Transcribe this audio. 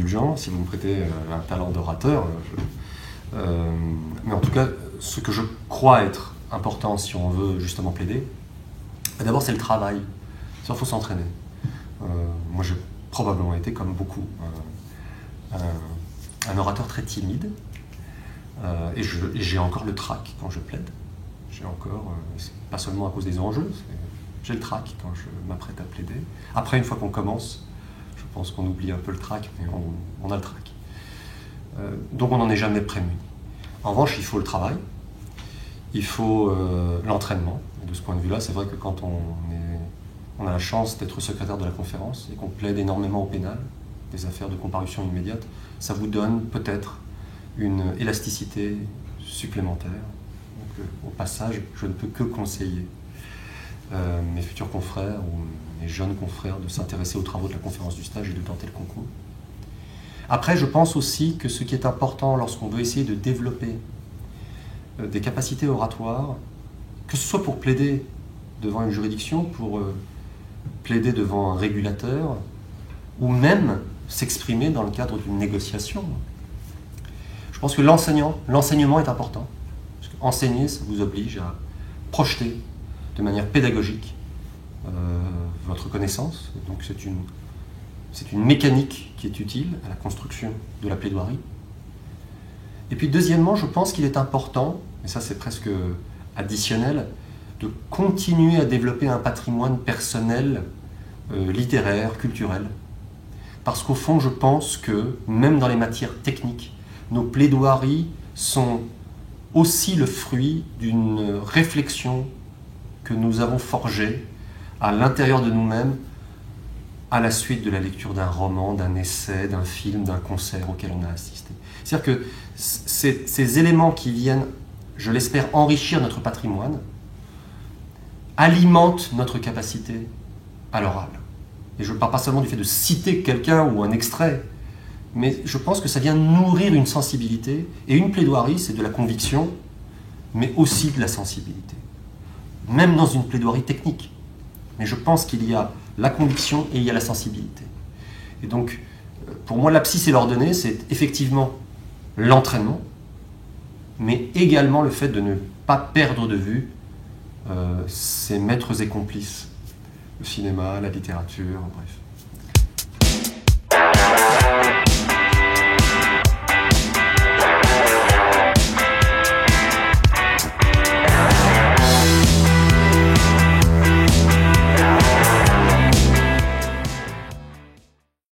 indulgent si vous me prêtez un talent d'orateur. Mais en tout cas, ce que je crois être important si on veut justement plaider, d'abord c'est le travail. Il faut s'entraîner. Moi j'ai probablement été, comme beaucoup, un orateur très timide. Et j'ai encore le trac quand je plaide. J'ai encore, c'est pas seulement à cause des enjeux, j'ai le trac quand je m'apprête à plaider. Après, une fois qu'on commence, je pense qu'on oublie un peu le trac, mais on a le trac. Donc on n'en est jamais prémuni. En revanche, il faut le travail, il faut l'entraînement. Et de ce point de vue-là, c'est vrai que quand on a la chance d'être secrétaire de la conférence et qu'on plaide énormément au pénal, des affaires de comparution immédiate, ça vous donne peut-être une élasticité supplémentaire. Donc, au passage, je ne peux que conseiller mes futurs confrères ou mes jeunes confrères de s'intéresser aux travaux de la conférence du stage et de tenter le concours. Après, je pense aussi que ce qui est important lorsqu'on veut essayer de développer des capacités oratoires, que ce soit pour plaider devant une juridiction, pour plaider devant un régulateur, ou même s'exprimer dans le cadre d'une négociation. Je pense que l'enseignement est important. Parce qu'enseigner, ça vous oblige à projeter de manière pédagogique votre connaissance. Donc c'est une mécanique qui est utile à la construction de la plaidoirie. Et puis deuxièmement, je pense qu'il est important, et ça c'est presque additionnel, de continuer à développer un patrimoine personnel, littéraire, culturel. Parce qu'au fond, je pense que, même dans les matières techniques, nos plaidoiries sont aussi le fruit d'une réflexion que nous avons forgée à l'intérieur de nous-mêmes à la suite de la lecture d'un roman, d'un essai, d'un film, d'un concert auquel on a assisté. C'est-à-dire que ces éléments qui viennent, je l'espère, enrichir notre patrimoine, alimentent notre capacité à l'oral. Et je ne parle pas seulement du fait de citer quelqu'un ou un extrait, mais je pense que ça vient nourrir une sensibilité. Et une plaidoirie, c'est de la conviction, mais aussi de la sensibilité. Même dans une plaidoirie technique. Mais je pense qu'il y a la conviction et il y a la sensibilité. Et donc, pour moi, l'abscisse et l'ordonnée, c'est effectivement l'entraînement, mais également le fait de ne pas perdre de vue ses maîtres et complices. Le cinéma, la littérature, bref.